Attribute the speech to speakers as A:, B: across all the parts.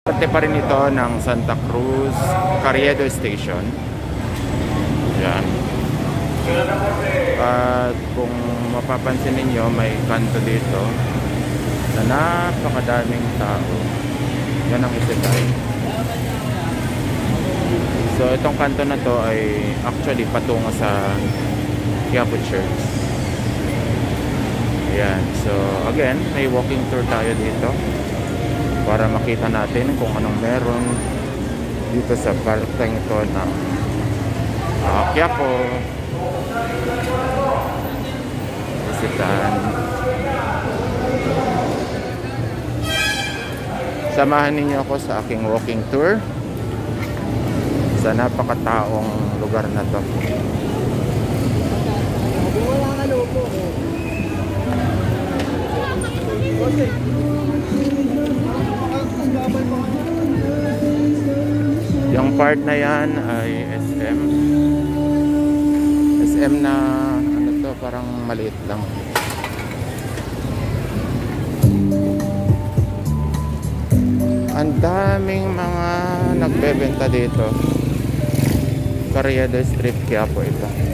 A: Parte pa rin ito ng Santa Cruz Carriedo Station. Yan. At kung mapapansin ninyo, may kanto dito na napakadaming tao. Yan ang isitay. So itong kanto na to ay actually patungo sa Quiapo Church. Yan. So again, may walking tour tayo dito para makita natin kung anong meron dito sa parteng ito ng Quiapo. Visitan. Samahan ninyo ako sa aking walking tour sa napakataong lugar na to. Yung part na yan ay SM. SM na ano to, parang maliit lang. Ang daming mga nagbebenta dito. Carriedo Street, Quiapo ito.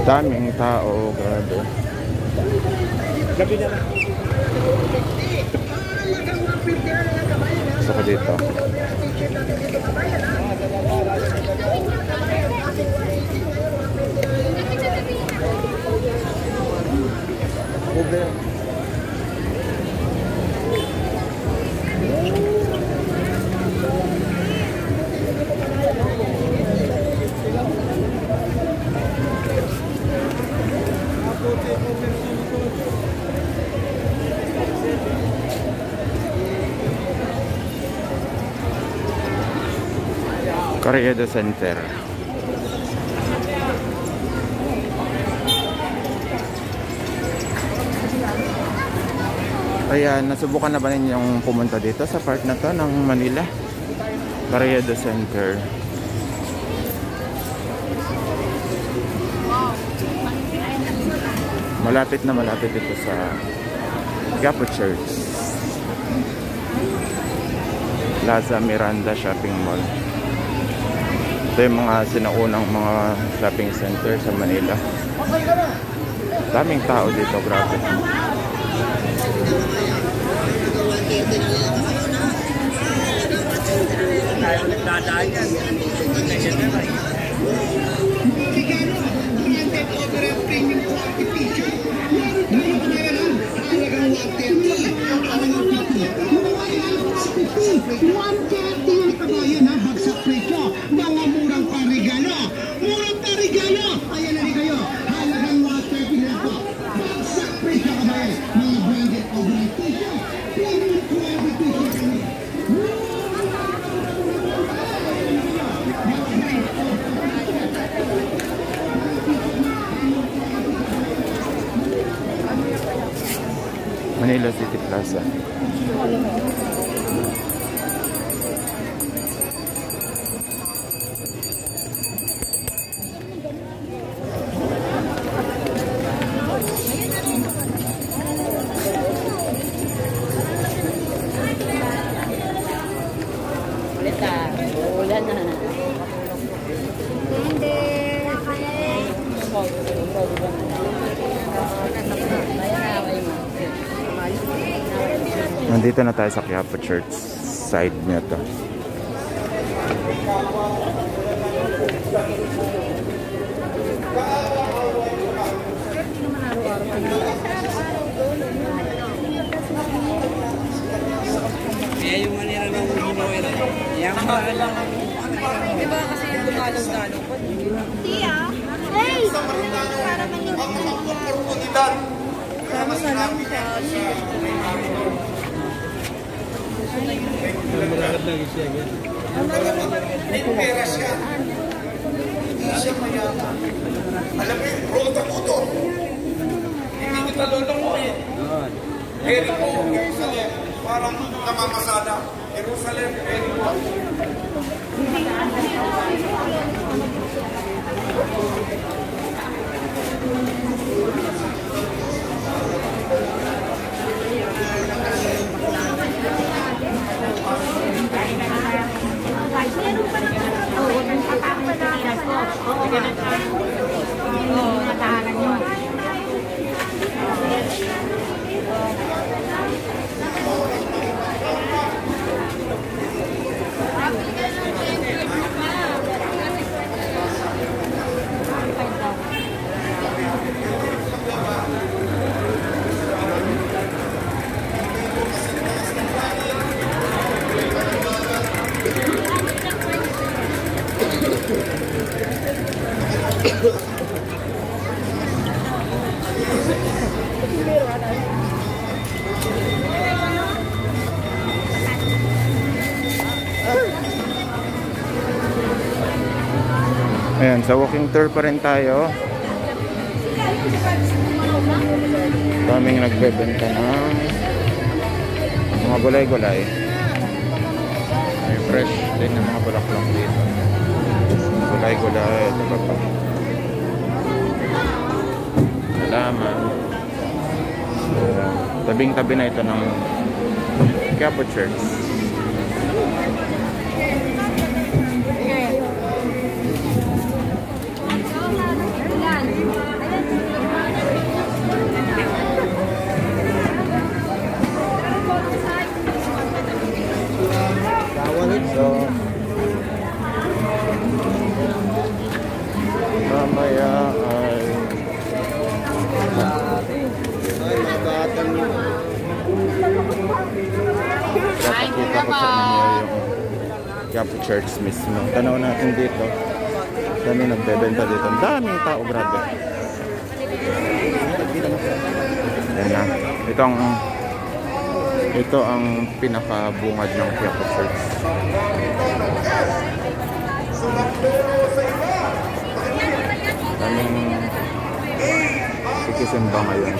A: Daming tao, grabe. Gabi na lang. Saka dito. Carriedo Center. Ayan, nasubukan na ba ninyong pumunta dito sa part na to ng Manila? Carriedo Center. Malapit na malapit ito sa Quiapo Church. Plaza Miranda Shopping Mall. Ito yung mga sinaunang mga shopping center sa Manila. Daming tao dito, grabe. Manila City Plaza. Nandito na tayo sa Quiapo Church side niya to.
B: Kaya yung manira ng Hinoera. Yung diba kasi yung dumalaw-dalaw ko? Tia! Hey! Para manira.
C: na lang siya.
D: Pera siya. Hindi siya mayaman. Alam mo yung roda mo to. Hindi kita lulunguin. Jericho, Jerusalem. Parang namamasada. Jerusalem, Jericho.
A: Ayan, sa walking tour pa rin tayo. Daming nagbebenta ng mga gulay-gulay. May fresh din ng mga bulaklak dito. Gulay-gulay, ito pa pa. Halaman. Tabing-tabi na ito ng Quiapo Church. So, mamaya ay papakita ko sa inyo yung Quiapo Church mismo. Tanaw natin dito. Dami nagbebenta dito. Ang daming tao, grabe. Yan na. Ito ang pinakabungad ng Quiapo Church. Daming sikisimba ngayon.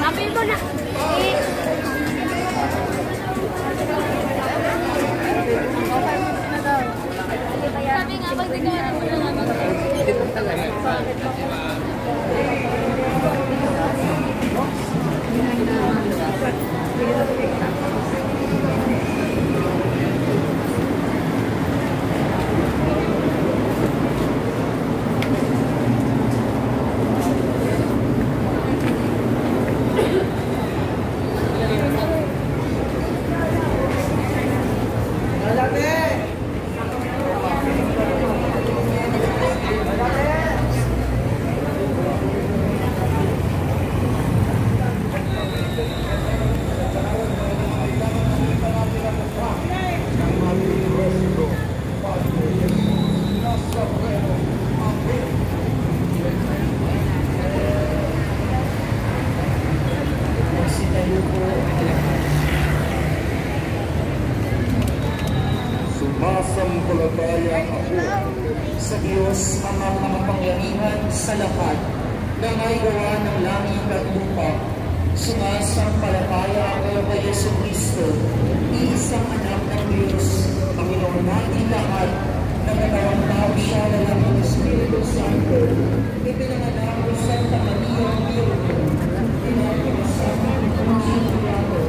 C: Sabi ko na. Sabi nga, pag nagawa mo na
D: Sumasampalataya ako sa Diyos Amang makapangyarihan sa lahat na may gawa ng langit at lupa. Sumasampalataya ako kay Yesu Cristo, iisang anak ng Diyos, Panginoon natin lahat, na katawang tao siya na lang ng Espiritu Santo, ipinanganak ko sa Maria ng Virgo, pinapinasama ng Sinayato,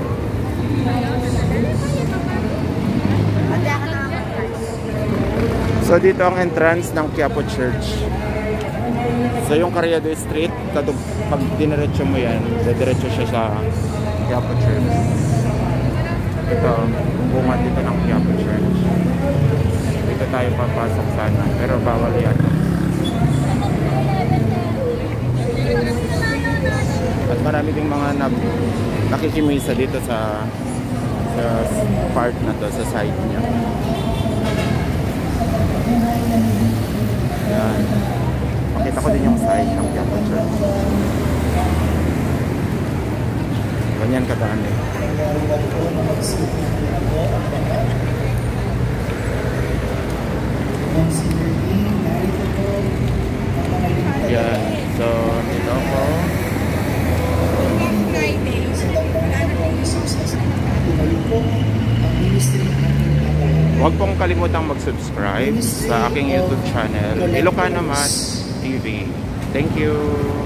A: So dito ang entrance ng Quiapo Church. So yung Carriedo Street, pag diniretso mo yan, diretso siya sa Quiapo Church. Ito, bunga dito ng Quiapo Church. Dito tayo papasok sana, pero bawal yata. At marami ding mga nakikimisa dito sa part na to, sa side niya. Yan. Pakita ko din yung side ng Quiapo Church. Ganyan kadami. Yan. So, dito ko. Huwag pong kalimutang mag-subscribe sa aking YouTube channel, Ilocana Mas TV. Thank you!